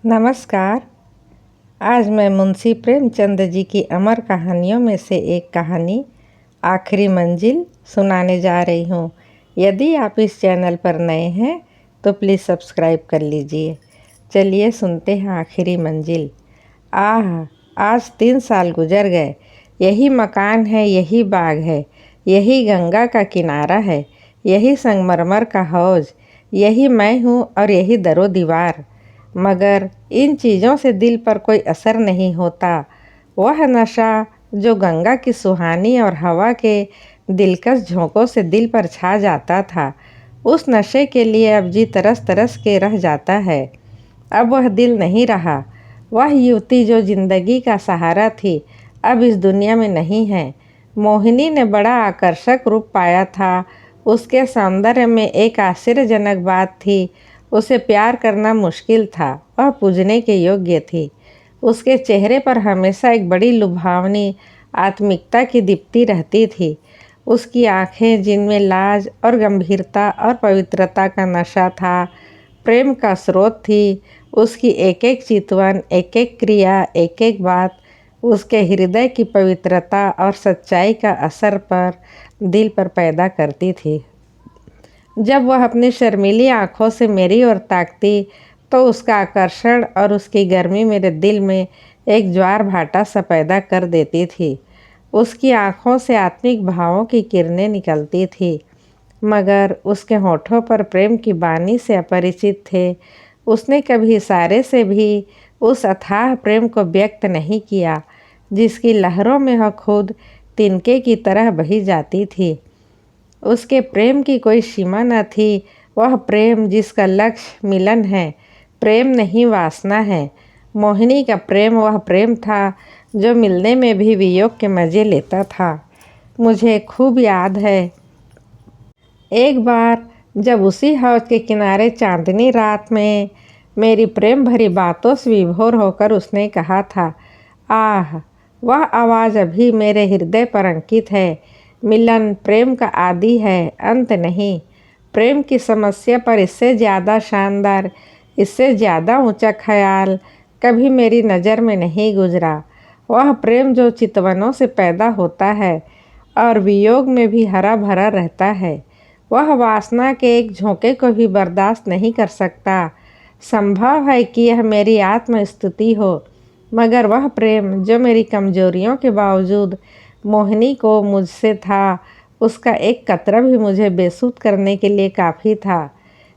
नमस्कार। आज मैं मुंशी प्रेमचंद जी की अमर कहानियों में से एक कहानी आखिरी मंजिल सुनाने जा रही हूँ। यदि आप इस चैनल पर नए हैं तो प्लीज़ सब्सक्राइब कर लीजिए। चलिए सुनते हैं आखिरी मंजिल। आज 3 साल गुजर गए। यही मकान है, यही बाग है, यही गंगा का किनारा है, यही संगमरमर का हौज, यही मैं हूँ और यही दरो दीवार। मगर इन चीज़ों से दिल पर कोई असर नहीं होता। वह नशा जो गंगा की सुहानी और हवा के दिलकश झोंकों से दिल पर छा जाता था, उस नशे के लिए अब जी तरस तरस के रह जाता है। अब वह दिल नहीं रहा। वह युवती जो जिंदगी का सहारा थी, अब इस दुनिया में नहीं है। मोहिनी ने बड़ा आकर्षक रूप पाया था। उसके सौंदर्य में एक आश्चर्यजनक बात थी। उसे प्यार करना मुश्किल था। वह पूजने के योग्य थी। उसके चेहरे पर हमेशा एक बड़ी लुभावनी आत्मिकता की दीप्ति रहती थी। उसकी आंखें, जिनमें लाज और गंभीरता और पवित्रता का नशा था, प्रेम का स्रोत थी। उसकी एक एक चितवन, एक एक क्रिया, एक एक बात उसके हृदय की पवित्रता और सच्चाई का असर पर दिल पर पैदा करती थी। जब वह अपनी शर्मीली आँखों से मेरी ओर ताकती तो उसका आकर्षण और उसकी गर्मी मेरे दिल में एक ज्वार भाटा सा पैदा कर देती थी। उसकी आँखों से आत्मिक भावों की किरणें निकलती थी, मगर उसके होठों पर प्रेम की बानी से अपरिचित थे। उसने कभी इशारे से भी उस अथाह प्रेम को व्यक्त नहीं किया, जिसकी लहरों में वह खुद तिनके की तरह बही जाती थी। उसके प्रेम की कोई सीमा न थी। वह प्रेम जिसका लक्ष्य मिलन है, प्रेम नहीं वासना है। मोहिनी का प्रेम वह प्रेम था जो मिलने में भी वियोग के मज़े लेता था। मुझे खूब याद है, एक बार जब उसी हौज के किनारे चांदनी रात में मेरी प्रेम भरी बातों से विभोर होकर उसने कहा था, आह! वह आवाज़ अभी मेरे हृदय पर अंकित है। मिलन प्रेम का आदि है, अंत नहीं। प्रेम की समस्या पर इससे ज़्यादा शानदार, इससे ज़्यादा ऊंचा ख्याल कभी मेरी नज़र में नहीं गुजरा। वह प्रेम जो चितवनों से पैदा होता है और वियोग में भी हरा भरा रहता है। वह वासना के एक झोंके को भी बर्दाश्त नहीं कर सकता। संभव है कि यह मेरी आत्मस्तुति हो, मगर वह प्रेम जो मेरी कमजोरियों के बावजूद मोहिनी को मुझसे था, उसका एक कतरा भी मुझे बेसुध करने के लिए काफ़ी था।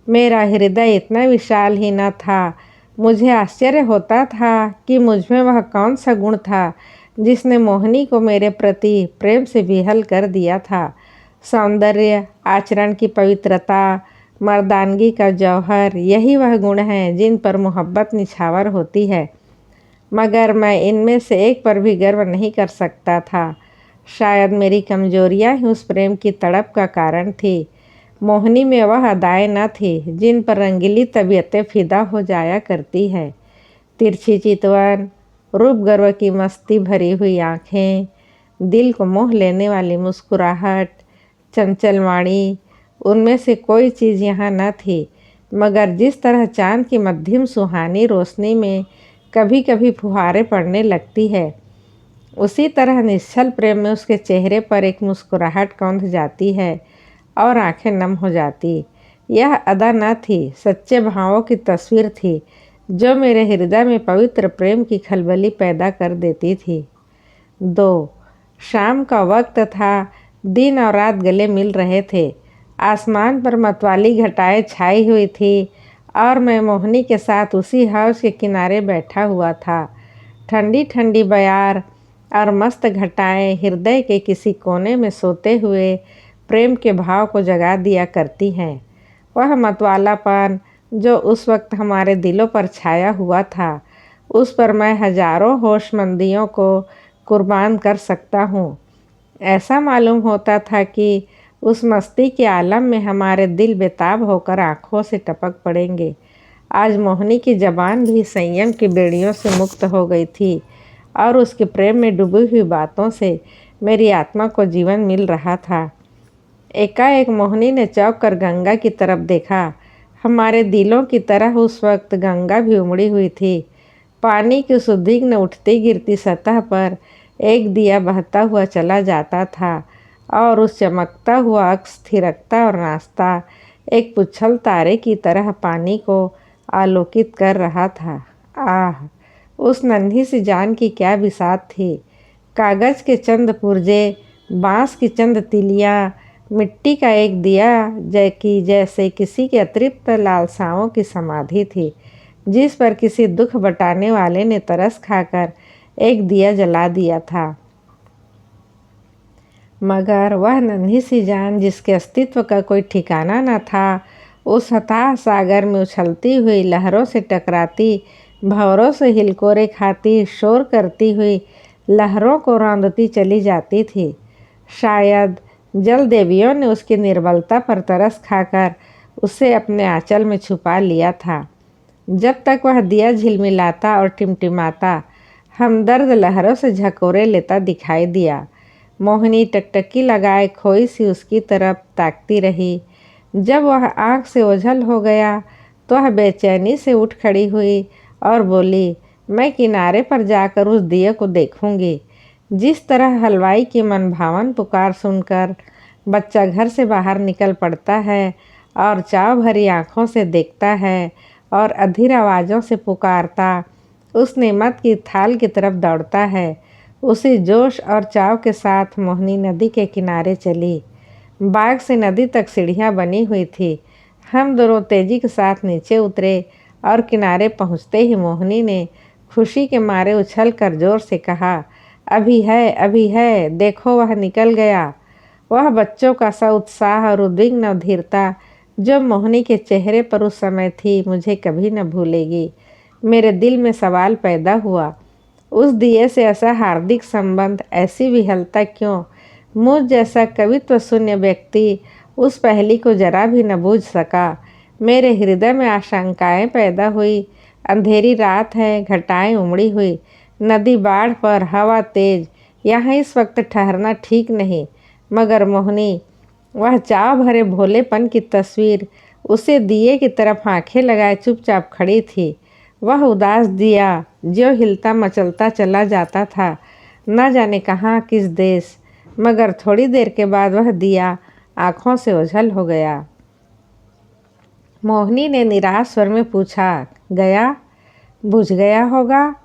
मेरा हृदय इतना विशाल ही न था। मुझे आश्चर्य होता था कि मुझमें वह कौन सा गुण था जिसने मोहिनी को मेरे प्रति प्रेम से विहल कर दिया था। सौंदर्य, आचरण की पवित्रता, मर्दानगी का जौहर, यही वह गुण हैं जिन पर मोहब्बत निछावर होती है। मगर मैं इनमें से एक पर भी गर्व नहीं कर सकता था। शायद मेरी कमजोरियां ही उस प्रेम की तड़प का कारण थी। मोहिनी में वह अदाएं न थी जिन पर रंगीली तबीयतें फिदा हो जाया करती है। तिरछी चितवन, रूप गर्व की मस्ती भरी हुई आँखें, दिल को मोह लेने वाली मुस्कुराहट, चंचल वाणी, उनमें से कोई चीज़ यहाँ न थी। मगर जिस तरह चाँद की मध्यम सुहानी रोशनी में कभी कभी फुहारें पड़ने लगती है, उसी तरह निश्चल प्रेम में उसके चेहरे पर एक मुस्कुराहट कौंध जाती है और आंखें नम हो जाती। यह अदा न थी, सच्चे भावों की तस्वीर थी जो मेरे हृदय में पवित्र प्रेम की खलबली पैदा कर देती थी। 2 शाम का वक्त था। दिन और रात गले मिल रहे थे। आसमान पर मतवाली घटाएं छाई हुई थी और मैं मोहिनी के साथ उसी हौज के किनारे बैठा हुआ था। ठंडी ठंडी बयार और मस्त घटाएं हृदय के किसी कोने में सोते हुए प्रेम के भाव को जगा दिया करती हैं। वह मतवालापन जो उस वक्त हमारे दिलों पर छाया हुआ था, उस पर मैं हजारों होशमंदियों को कुर्बान कर सकता हूँ। ऐसा मालूम होता था कि उस मस्ती के आलम में हमारे दिल बेताब होकर आँखों से टपक पड़ेंगे। आज मोहिनी की ज़बान भी संयम की बेड़ियों से मुक्त हो गई थी और उसके प्रेम में डूबी हुई बातों से मेरी आत्मा को जीवन मिल रहा था। एकाएक मोहिनी ने चौंक कर गंगा की तरफ देखा। हमारे दिलों की तरह उस वक्त गंगा भी उमड़ी हुई थी। पानी की सुदिग्ध उठती गिरती सतह पर एक दिया बहता हुआ चला जाता था और उस चमकता हुआ अक्स थिरकता और नाचता एक पुच्छल तारे की तरह पानी को आलोकित कर रहा था। आह, उस नन्ही सी जान की क्या बिसात थी। कागज के चंद पुर्जे, बांस की चंद तिलियां, मिट्टी का एक दिया जैसे किसी के अतृप्त लालसाओं की समाधि थी, जिस पर किसी दुख बटाने वाले ने तरस खाकर एक दिया जला दिया था। मगर वह नन्ही सी जान, जिसके अस्तित्व का कोई ठिकाना न था, उस अथाह सागर में उछलती हुई लहरों से टकराती, भंवरों से हिलकोरे खाती, शोर करती हुई लहरों को रौंदती चली जाती थी। शायद जल देवियों ने उसकी निर्बलता पर तरस खाकर उसे अपने आंचल में छुपा लिया था। जब तक वह दिया झिलमिलाता और टिमटिमाता हमदर्द लहरों से झकोरे लेता दिखाई दिया। मोहिनी टकटकी लगाए खोई सी उसकी तरफ ताकती रही। जब वह आँख से ओझल हो गया तो वह बेचैनी से उठ खड़ी हुई और बोली, मैं किनारे पर जाकर उस दिए को देखूंगी। जिस तरह हलवाई की मनभावन पुकार सुनकर बच्चा घर से बाहर निकल पड़ता है और चाव भरी आँखों से देखता है और अधीर आवाज़ों से पुकारता उस नेमत की थाल की तरफ दौड़ता है, उसी जोश और चाव के साथ मोहिनी नदी के किनारे चली। बाग से नदी तक सीढ़ियाँ बनी हुई थी। हम दोनों तेजी के साथ नीचे उतरे और किनारे पहुँचते ही मोहिनी ने खुशी के मारे उछल कर जोर से कहा, अभी है, अभी है, देखो वह निकल गया। वह बच्चों का सा उत्साह और उद्विग्न अधीरता जो मोहिनी के चेहरे पर उस समय थी, मुझे कभी न भूलेगी। मेरे दिल में सवाल पैदा हुआ, उस दिए से ऐसा हार्दिक संबंध, ऐसी विहलता क्यों? मुझ जैसा कवित्व शून्य व्यक्ति उस पहेली को जरा भी न बूझ सका। मेरे हृदय में आशंकाएं पैदा हुई। अंधेरी रात है, घटाएं उमड़ी हुई, नदी बाढ़ पर, हवा तेज, यहाँ इस वक्त ठहरना ठीक नहीं। मगर मोहिनी, वह चाव भरे भोलेपन की तस्वीर उसे दिए की तरफ आंखें लगाए चुपचाप खड़ी थी। वह उदास दिया जो हिलता मचलता चला जाता था, न जाने कहाँ किस देश। मगर थोड़ी देर के बाद वह दिया आँखों से ओझल हो गया। मोहिनी ने निराश स्वर में पूछा, गया? बुझ गया होगा?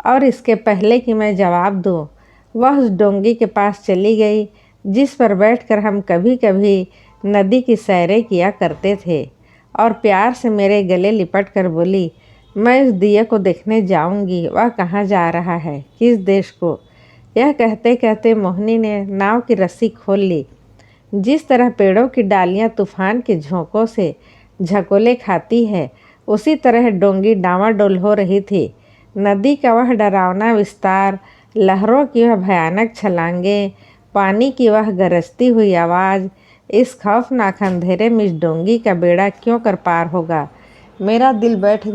और इसके पहले कि मैं जवाब दूँ, वह उस डोंगी के पास चली गई जिस पर बैठकर हम कभी कभी नदी की सैरें किया करते थे, और प्यार से मेरे गले लिपट कर बोली, मैं उस दिए को देखने जाऊंगी। वह कहाँ जा रहा है, किस देश को? यह कहते कहते मोहिनी ने नाव की रस्सी खोल ली। जिस तरह पेड़ों की डालियां तूफान के झोंकों से झकोले खाती है, उसी तरह डोंगी डामाडोल हो रही थी। नदी का वह डरावना विस्तार, लहरों की वह भयानक छलांगे, पानी की वह गरजती हुई आवाज़, इस खौफनाक अंधेरे में इस डोंगी का बेड़ा क्यों कर पार होगा? मेरा दिल बैठ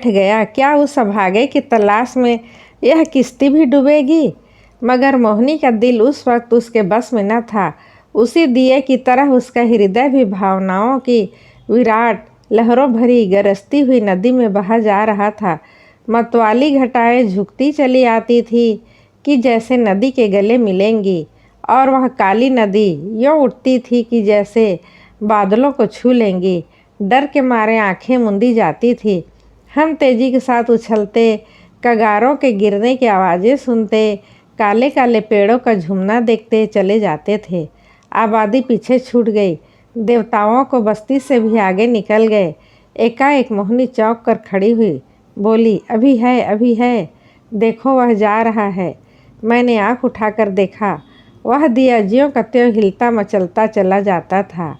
गया। क्या उस अभागे की तलाश में यह किश्ती भी डूबेगी? मगर मोहिनी का दिल उस वक्त उसके बस में न था। उसी दिए की तरह उसका हृदय भी भावनाओं की विराट लहरों भरी गरजती हुई नदी में बहा जा रहा था। मतवाली घटाएं झुकती चली आती थी कि जैसे नदी के गले मिलेंगी, और वह काली नदी यूँ उठती थी कि जैसे बादलों को छू लेंगी। डर के मारे आंखें मूंदी जाती थी। हम तेजी के साथ उछलते, कगारों के गिरने की आवाज़ें सुनते, काले काले पेड़ों का झूमना देखते चले जाते थे। आबादी पीछे छूट गई। देवताओं को बस्ती से भी आगे निकल गए। एकाएक मोहिनी चौंक कर खड़ी हुई, बोली, अभी है, अभी है, देखो वह जा रहा है। मैंने आँख उठाकर देखा, वह दिया ज्यों का त्यों हिलता मचलता चला जाता था।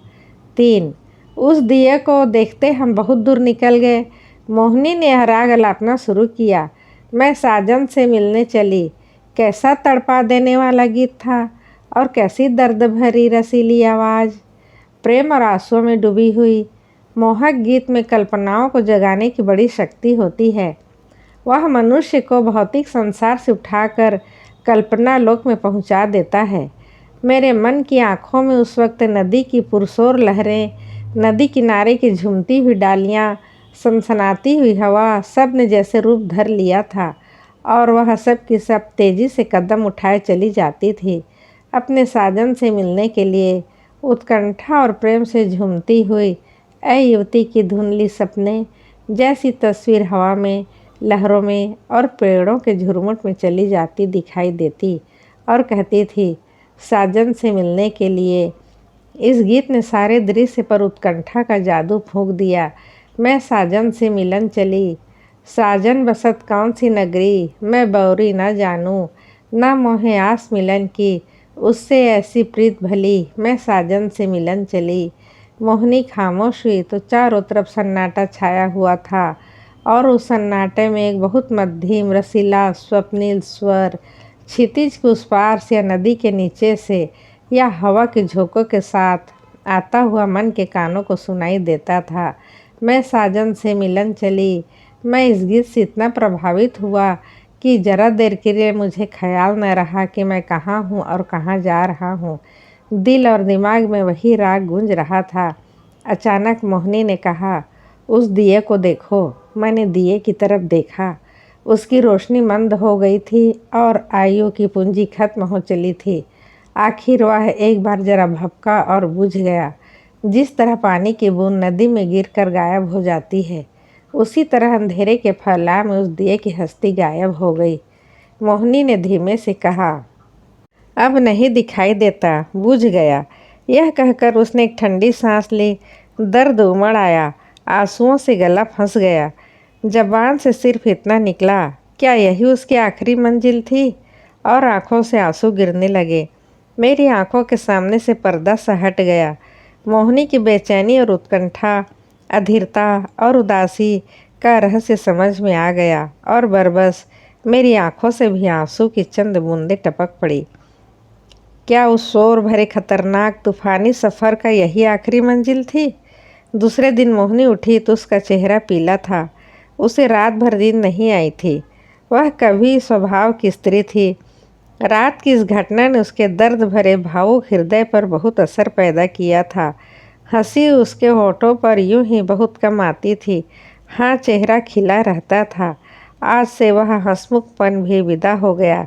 3 उस दिए को देखते हम बहुत दूर निकल गए। मोहिनी ने यह राग अलापना शुरू किया। मैं साजन से मिलने चली। कैसा तड़पा देने वाला गीत था, और कैसी दर्द भरी रसीली आवाज़, प्रेम और आंसुओं में डूबी हुई। मोहक गीत में कल्पनाओं को जगाने की बड़ी शक्ति होती है। वह मनुष्य को भौतिक संसार से उठाकर कल्पना लोक में पहुंचा देता है। मेरे मन की आंखों में उस वक्त नदी की पुरसोर लहरें, नदी किनारे की झूमती हुई डालियाँ, सनसनाती हुई हवा, सब ने जैसे रूप धर लिया था और वह सब की सब तेजी से कदम उठाए चली जाती थी अपने साजन से मिलने के लिए। उत्कंठा और प्रेम से झूमती हुई ऐ युवती की धुंधली सपने जैसी तस्वीर हवा में, लहरों में और पेड़ों के झुरमुट में चली जाती दिखाई देती और कहती थी, साजन से मिलने के लिए। इस गीत ने सारे दृश्य पर उत्कंठा का जादू फूंक दिया। मैं साजन से मिलन चली, साजन बसत कौन सी नगरी, मैं बौरी न जानूं, ना मोहे आस मिलन की, उससे ऐसी प्रीत भली, मैं साजन से मिलन चली। मोहनी खामोश हुई तो चारों तरफ सन्नाटा छाया हुआ था और उस सन्नाटे में एक बहुत मध्यम रसीला स्वप्निल स्वर क्षितिज के उस पार से या नदी के नीचे से या हवा के झोंकों के साथ आता हुआ मन के कानों को सुनाई देता था। मैं साजन से मिलन चली। मैं इस गीत से इतना प्रभावित हुआ कि जरा देर के लिए मुझे ख्याल न रहा कि मैं कहाँ हूँ और कहाँ जा रहा हूँ। दिल और दिमाग में वही राग गूंज रहा था। अचानक मोहिनी ने कहा, उस दिए को देखो। मैंने दिए की तरफ देखा। उसकी रोशनी मंद हो गई थी और आयु की पूंजी खत्म हो चली थी। आखिर वह एक बार जरा भपका और बुझ गया। जिस तरह पानी की बूंद नदी में गिरकर गायब हो जाती है, उसी तरह अंधेरे के फैलाव में उस दिए की हस्ती गायब हो गई। मोहिनी ने धीमे से कहा, अब नहीं दिखाई देता, बुझ गया। यह कहकर उसने एक ठंडी सांस ली। दर्द उमड़ आया, आंसुओं से गला फंस गया। जबान से सिर्फ इतना निकला, क्या यही उसकी आखिरी मंजिल थी? और आंखों से आंसू गिरने लगे। मेरी आंखों के सामने से पर्दा सा हट गया। मोहिनी की बेचैनी और उत्कंठा, अधीरता और उदासी का रहस्य समझ में आ गया और बरबस मेरी आंखों से भी आंसू की चंद बूंदें टपक पड़ी। क्या उस शोर भरे खतरनाक तूफानी सफ़र का यही आखिरी मंजिल थी? दूसरे दिन मोहिनी उठी तो उसका चेहरा पीला था। उसे रात भर नींद नहीं आई थी। वह कवि स्वभाव की स्त्री थी। रात की इस घटना ने उसके दर्द भरे भावुक हृदय पर बहुत असर पैदा किया था। हंसी उसके होठों पर यूं ही बहुत कम आती थी। हाँ, चेहरा खिला रहता था। आज से वह हंसमुखपन भी विदा हो गया।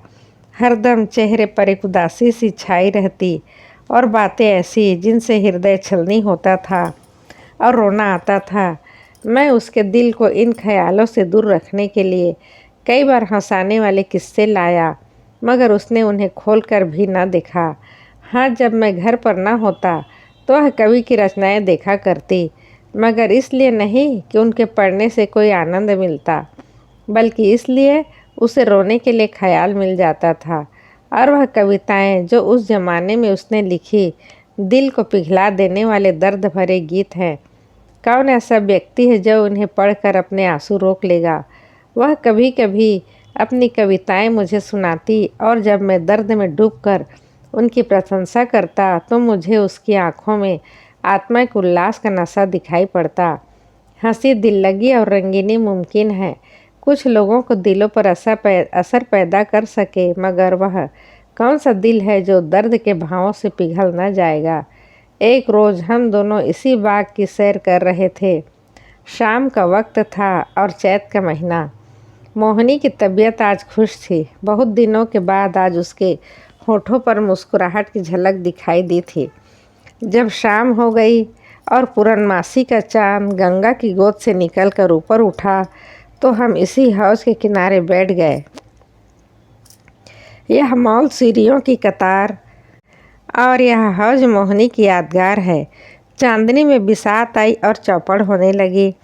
हरदम चेहरे पर एक उदासी सी छाई रहती और बातें ऐसी जिनसे हृदय छलनी होता था और रोना आता था। मैं उसके दिल को इन ख्यालों से दूर रखने के लिए कई बार हंसाने वाले किस्से लाया, मगर उसने उन्हें खोलकर भी न देखा। हाँ, जब मैं घर पर न होता तो वह कवि की रचनाएं देखा करती, मगर इसलिए नहीं कि उनके पढ़ने से कोई आनंद मिलता, बल्कि इसलिए उसे रोने के लिए ख्याल मिल जाता था। और वह कविताएं जो उस जमाने में उसने लिखी, दिल को पिघला देने वाले दर्द भरे गीत हैं। कौन ऐसा व्यक्ति है जो उन्हें पढ़कर अपने आंसू रोक लेगा? वह कभी कभी अपनी कविताएं मुझे सुनाती और जब मैं दर्द में डूबकर उनकी प्रशंसा करता तो मुझे उसकी आंखों में आत्मा के उल्लास का नशा दिखाई पड़ता। हंसी, दिल लगी और रंगीनी मुमकिन है। कुछ लोगों को दिलों पर असर पैदा कर सके, मगर वह कौन सा दिल है जो दर्द के भावों से पिघल न जाएगा। एक रोज़ हम दोनों इसी बाग की सैर कर रहे थे। शाम का वक्त था और चैत का महीना। मोहिनी की तबीयत आज खुश थी। बहुत दिनों के बाद आज उसके होठों पर मुस्कुराहट की झलक दिखाई दी थी। जब शाम हो गई और पूर्णमासी का चांद गंगा की गोद से निकलकर ऊपर उठा तो हम इसी हौज के किनारे बैठ गए। यह मौल सीढ़ियों की कतार और यह हौज मोहिनी की यादगार है। चांदनी में बिसात आई और चौपड़ होने लगी।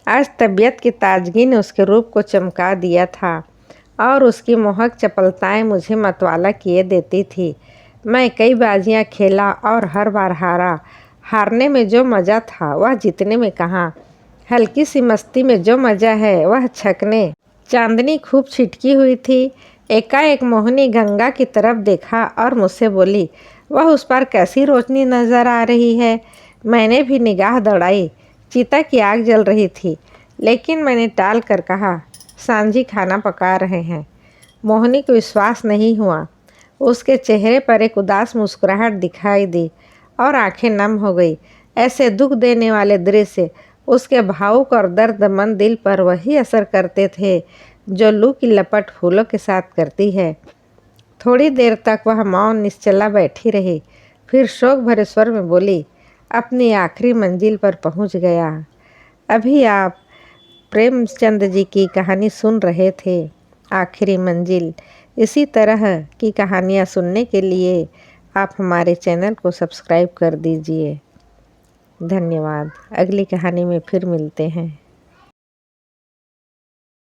आज तबीयत की ताजगी ने उसके रूप को चमका दिया था और उसकी मोहक चपलताएं मुझे मतवाला किए देती थी। मैं कई बाजियां खेला और हर बार हारा। हारने में जो मज़ा था वह जीतने में कहाँ। हल्की सी मस्ती में जो मज़ा है वह छकने। चांदनी खूब छिटकी हुई थी। एकाएक मोहिनी गंगा की तरफ देखा और मुझसे बोली, वह उस पर कैसी रोशनी नज़र आ रही है। मैंने भी निगाह दौड़ाई। चिता की आग जल रही थी, लेकिन मैंने टाल कर कहा, सांझी खाना पका रहे हैं। मोहिनी को विश्वास नहीं हुआ। उसके चेहरे पर एक उदास मुस्कुराहट दिखाई दी और आंखें नम हो गई। ऐसे दुख देने वाले दृश्य उसके भावुक और दर्दमंद दिल पर वही असर करते थे जो लू की लपट फूलों के साथ करती है। थोड़ी देर तक वह मौन निश्चला बैठी रही, फिर शोक भरे स्वर में बोली, अपनी आखिरी मंजिल पर पहुंच गया। अभी आप प्रेमचंद जी की कहानी सुन रहे थे, आखिरी मंजिल। इसी तरह की कहानियाँ सुनने के लिए आप हमारे चैनल को सब्सक्राइब कर दीजिए। धन्यवाद। अगली कहानी में फिर मिलते हैं।